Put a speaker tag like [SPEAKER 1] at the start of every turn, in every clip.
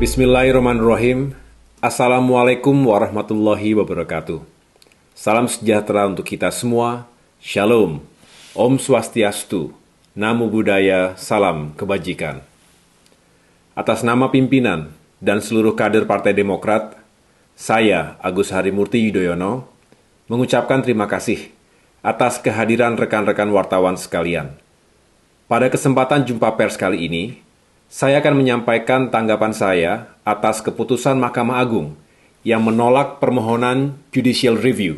[SPEAKER 1] Bismillahirrahmanirrahim. Assalamualaikum warahmatullahi wabarakatuh. Salam sejahtera untuk kita semua. Shalom. Om Swastiastu. Namo Buddhaya. Salam kebajikan. Atas nama pimpinan dan seluruh kader Partai Demokrat, saya, Agus Harimurti Yudhoyono, mengucapkan terima kasih atas kehadiran rekan-rekan wartawan sekalian. Pada kesempatan jumpa pers kali ini, saya akan menyampaikan tanggapan saya atas keputusan Mahkamah Agung yang menolak permohonan Judicial Review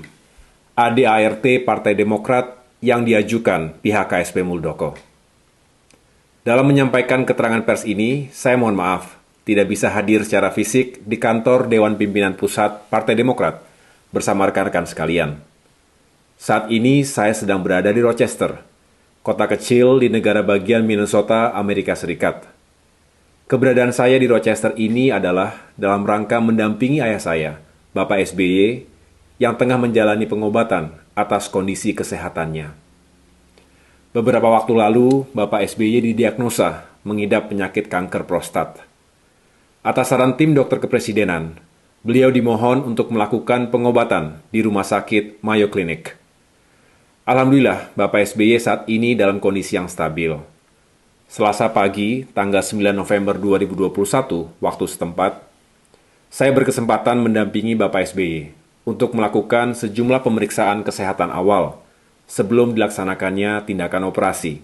[SPEAKER 1] ADART Partai Demokrat yang diajukan pihak KSP Muldoko. Dalam menyampaikan keterangan pers ini, saya mohon maaf tidak bisa hadir secara fisik di kantor Dewan Pimpinan Pusat Partai Demokrat bersama rekan-rekan sekalian. Saat ini saya sedang berada di Rochester, kota kecil di negara bagian Minnesota, Amerika Serikat. Keberadaan saya di Rochester ini adalah dalam rangka mendampingi ayah saya, Bapak SBY, yang tengah menjalani pengobatan atas kondisi kesehatannya. Beberapa waktu lalu, Bapak SBY didiagnosa mengidap penyakit kanker prostat. Atas saran tim dokter kepresidenan, beliau dimohon untuk melakukan pengobatan di Rumah Sakit Mayo Clinic. Alhamdulillah, Bapak SBY saat ini dalam kondisi yang stabil. Selasa pagi, tanggal 9 November 2021, waktu setempat, saya berkesempatan mendampingi Bapak SBY untuk melakukan sejumlah pemeriksaan kesehatan awal sebelum dilaksanakannya tindakan operasi.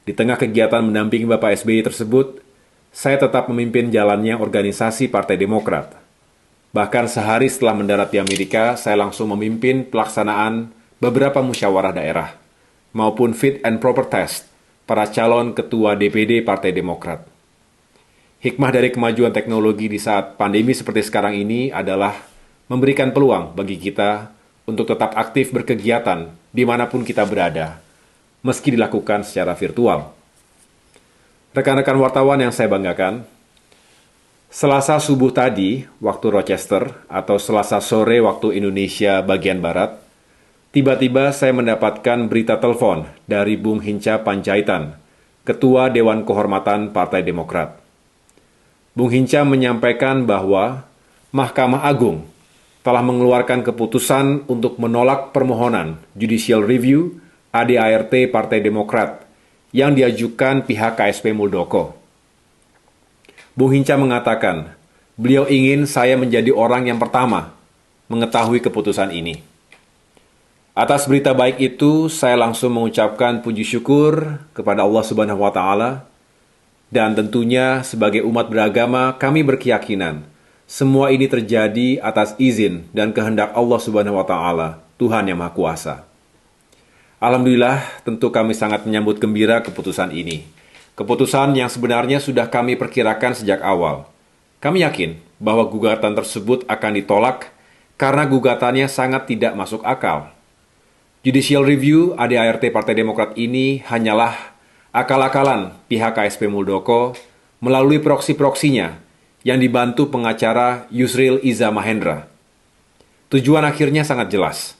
[SPEAKER 1] Di tengah kegiatan mendampingi Bapak SBY tersebut, saya tetap memimpin jalannya organisasi Partai Demokrat. Bahkan sehari setelah mendarat di Amerika, saya langsung memimpin pelaksanaan beberapa musyawarah daerah maupun fit and proper test para calon ketua DPD Partai Demokrat. Hikmah dari kemajuan teknologi di saat pandemi seperti sekarang ini adalah memberikan peluang bagi kita untuk tetap aktif berkegiatan dimanapun kita berada, meski dilakukan secara virtual. Rekan-rekan wartawan yang saya banggakan, Selasa subuh tadi, waktu Rochester, atau Selasa sore waktu Indonesia bagian Barat, tiba-tiba saya mendapatkan berita telepon dari Bung Hinca Panjaitan, Ketua Dewan Kehormatan Partai Demokrat. Bung Hinca menyampaikan bahwa Mahkamah Agung telah mengeluarkan keputusan untuk menolak permohonan Judicial Review ADART Partai Demokrat yang diajukan pihak KSP Muldoko. Bung Hinca mengatakan, beliau ingin saya menjadi orang yang pertama mengetahui keputusan ini. Atas berita baik itu, saya langsung mengucapkan puji syukur kepada Allah Subhanahu wa Ta'ala, dan tentunya sebagai umat beragama, kami berkeyakinan semua ini terjadi atas izin dan kehendak Allah Subhanahu wa Ta'ala, Tuhan yang Maha Kuasa. Alhamdulillah, tentu kami sangat menyambut gembira keputusan ini. Keputusan yang sebenarnya sudah kami perkirakan sejak awal. Kami yakin bahwa gugatan tersebut akan ditolak karena gugatannya sangat tidak masuk akal. Judicial Review ADART Partai Demokrat ini hanyalah akal-akalan pihak KSP Muldoko melalui proksi-proksinya yang dibantu pengacara Yusril Iza Mahendra. Tujuan akhirnya sangat jelas,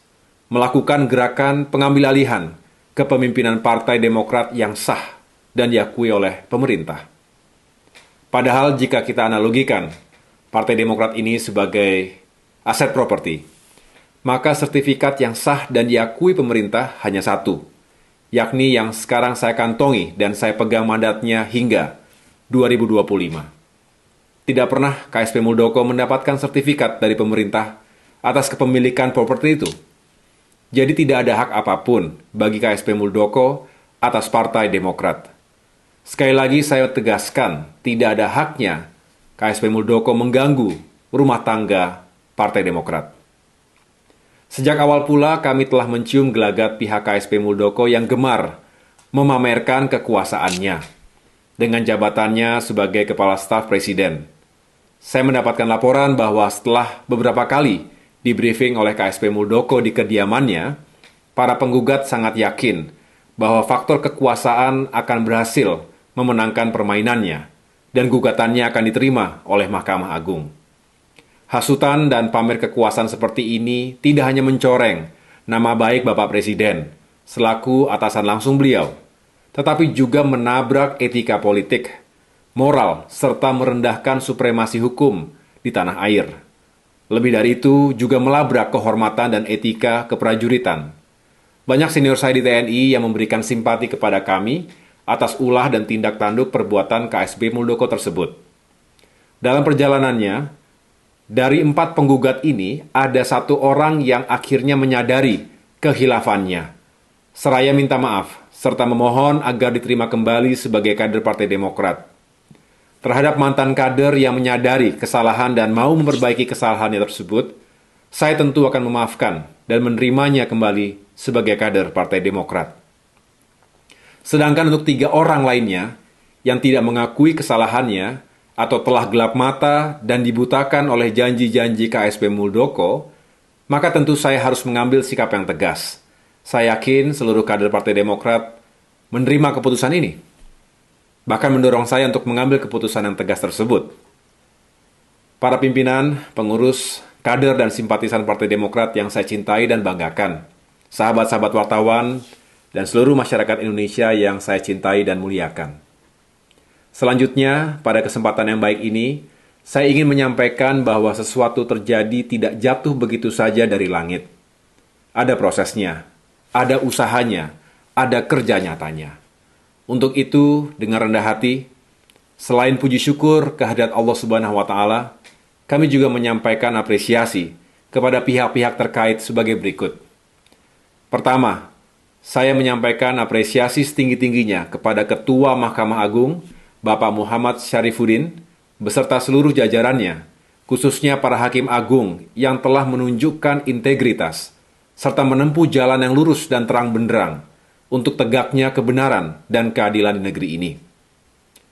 [SPEAKER 1] melakukan gerakan pengambil alihan kepemimpinan Partai Demokrat yang sah dan diakui oleh pemerintah. Padahal jika kita analogikan Partai Demokrat ini sebagai aset properti, maka sertifikat yang sah dan diakui pemerintah hanya satu, yakni yang sekarang saya kantongi dan saya pegang mandatnya hingga 2025. Tidak pernah KSP Muldoko mendapatkan sertifikat dari pemerintah atas kepemilikan properti itu. Jadi tidak ada hak apapun bagi KSP Muldoko atas Partai Demokrat. Sekali lagi saya tegaskan, tidak ada haknya KSP Muldoko mengganggu rumah tangga Partai Demokrat. Sejak awal pula kami telah mencium gelagat pihak KSP Muldoko yang gemar memamerkan kekuasaannya dengan jabatannya sebagai Kepala Staf Presiden. Saya mendapatkan laporan bahwa setelah beberapa kali dibriefing oleh KSP Muldoko di kediamannya, para penggugat sangat yakin bahwa faktor kekuasaan akan berhasil memenangkan permainannya dan gugatannya akan diterima oleh Mahkamah Agung. Hasutan dan pamer kekuasaan seperti ini tidak hanya mencoreng nama baik Bapak Presiden selaku atasan langsung beliau, tetapi juga menabrak etika politik moral, serta merendahkan supremasi hukum di tanah air. Lebih dari itu, juga melabrak kehormatan dan etika keprajuritan. Banyak senior saya di TNI yang memberikan simpati kepada kami atas ulah dan tindak tanduk perbuatan KSB Muldoko tersebut. Dalam perjalanannya, dari 4 penggugat ini, ada 1 orang yang akhirnya menyadari kehilafannya, seraya minta maaf, serta memohon agar diterima kembali sebagai kader Partai Demokrat. Terhadap mantan kader yang menyadari kesalahan dan mau memperbaiki kesalahannya tersebut, saya tentu akan memaafkan dan menerimanya kembali sebagai kader Partai Demokrat. Sedangkan untuk 3 orang lainnya yang tidak mengakui kesalahannya atau telah gelap mata dan dibutakan oleh janji-janji KSP Muldoko, maka tentu saya harus mengambil sikap yang tegas. Saya yakin seluruh kader Partai Demokrat menerima keputusan ini, bahkan mendorong saya untuk mengambil keputusan yang tegas tersebut. Para pimpinan, pengurus, kader, dan simpatisan Partai Demokrat yang saya cintai dan banggakan, sahabat-sahabat wartawan, dan seluruh masyarakat Indonesia yang saya cintai dan muliakan. Selanjutnya, pada kesempatan yang baik ini, saya ingin menyampaikan bahwa sesuatu terjadi tidak jatuh begitu saja dari langit. Ada prosesnya, ada usahanya, ada kerja nyatanya. Untuk itu, dengan rendah hati, selain puji syukur kehadirat Allah Subhanahu wa Ta'ala, kami juga menyampaikan apresiasi kepada pihak-pihak terkait sebagai berikut. Pertama, saya menyampaikan apresiasi setinggi-tingginya kepada Ketua Mahkamah Agung, Bapak Muhammad Syarifuddin, beserta seluruh jajarannya, khususnya para hakim agung yang telah menunjukkan integritas, serta menempuh jalan yang lurus dan terang benderang untuk tegaknya kebenaran dan keadilan di negeri ini.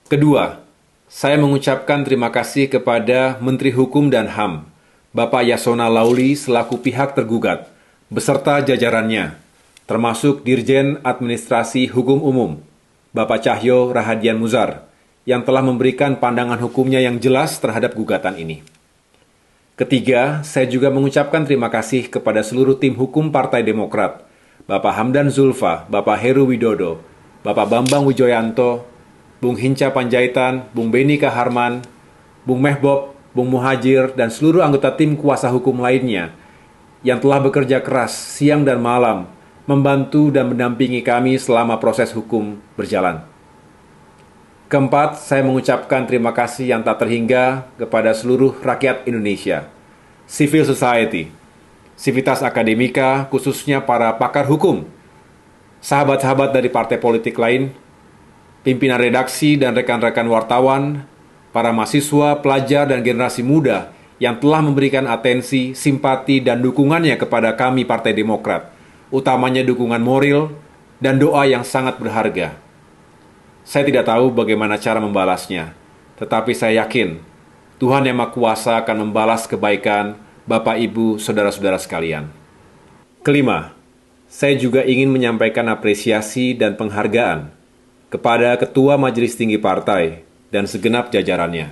[SPEAKER 1] Kedua, saya mengucapkan terima kasih kepada Menteri Hukum dan HAM, Bapak Yasona Lauli selaku pihak tergugat, beserta jajarannya, termasuk Dirjen Administrasi Hukum Umum, Bapak Cahyo Rahadian Muzar, yang telah memberikan pandangan hukumnya yang jelas terhadap gugatan ini. Ketiga, saya juga mengucapkan terima kasih kepada seluruh tim hukum Partai Demokrat, Bapak Hamdan Zulfa, Bapak Heru Widodo, Bapak Bambang Wijoyanto, Bung Hinca Panjaitan, Bung Beni Kaharman, Bung Mehbob, Bung Muhajir, dan seluruh anggota tim kuasa hukum lainnya yang telah bekerja keras siang dan malam membantu dan mendampingi kami selama proses hukum berjalan. Keempat, saya mengucapkan terima kasih yang tak terhingga kepada seluruh rakyat Indonesia, civil society, sivitas akademika, khususnya para pakar hukum, sahabat-sahabat dari partai politik lain, pimpinan redaksi dan rekan-rekan wartawan, para mahasiswa, pelajar, dan generasi muda yang telah memberikan atensi, simpati, dan dukungannya kepada kami Partai Demokrat, utamanya dukungan moral dan doa yang sangat berharga. Saya tidak tahu bagaimana cara membalasnya, tetapi saya yakin Tuhan Yang Maha Kuasa akan membalas kebaikan Bapak, Ibu, Saudara-saudara sekalian. Kelima, saya juga ingin menyampaikan apresiasi dan penghargaan kepada Ketua Majelis Tinggi Partai dan segenap jajarannya,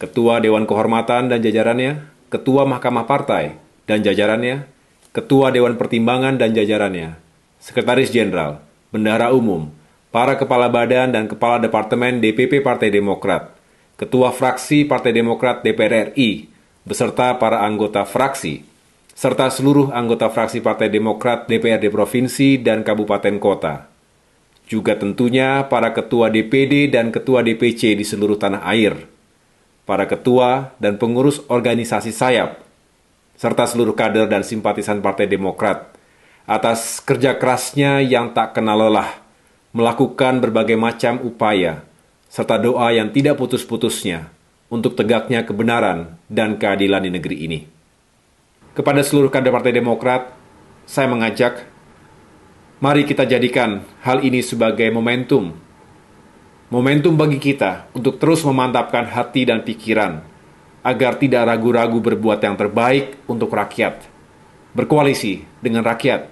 [SPEAKER 1] Ketua Dewan Kehormatan dan jajarannya, Ketua Mahkamah Partai dan jajarannya, Ketua Dewan Pertimbangan dan jajarannya, Sekretaris Jenderal, Bendahara Umum, para Kepala Badan dan Kepala Departemen DPP Partai Demokrat, Ketua Fraksi Partai Demokrat DPR RI, beserta para anggota fraksi, serta seluruh anggota fraksi Partai Demokrat DPRD Provinsi dan Kabupaten Kota. Juga tentunya para ketua DPD dan ketua DPC di seluruh tanah air, para ketua dan pengurus organisasi sayap, serta seluruh kader dan simpatisan Partai Demokrat, atas kerja kerasnya yang tak kenal lelah, melakukan berbagai macam upaya, serta doa yang tidak putus-putusnya, untuk tegaknya kebenaran dan keadilan di negeri ini. Kepada seluruh kader Partai Demokrat, saya mengajak, mari kita jadikan hal ini sebagai momentum. Momentum bagi kita untuk terus memantapkan hati dan pikiran, agar tidak ragu-ragu berbuat yang terbaik untuk rakyat, berkoalisi dengan rakyat,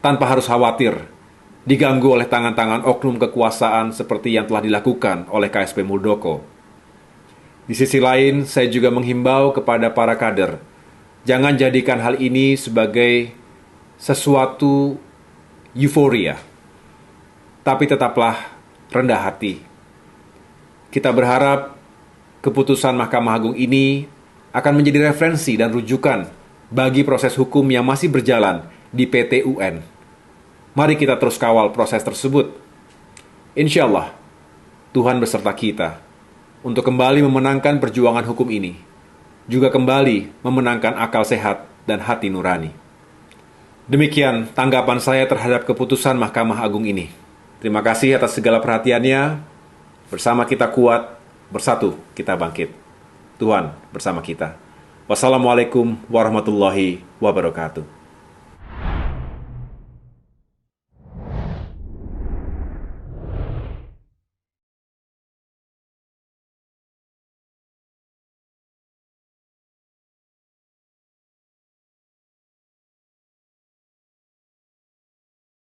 [SPEAKER 1] tanpa harus khawatir diganggu oleh tangan-tangan oknum kekuasaan seperti yang telah dilakukan oleh KSP Muldoko. Di sisi lain, saya juga menghimbau kepada para kader, jangan jadikan hal ini sebagai sesuatu euforia, tapi tetaplah rendah hati. Kita berharap keputusan Mahkamah Agung ini akan menjadi referensi dan rujukan bagi proses hukum yang masih berjalan di PT UN. Mari kita terus kawal proses tersebut. Insya Allah, Tuhan beserta kita untuk kembali memenangkan perjuangan hukum ini, juga kembali memenangkan akal sehat dan hati nurani. Demikian tanggapan saya terhadap keputusan Mahkamah Agung ini. Terima kasih atas segala perhatiannya. Bersama kita kuat, bersatu kita bangkit. Tuhan bersama kita. Wassalamualaikum warahmatullahi wabarakatuh.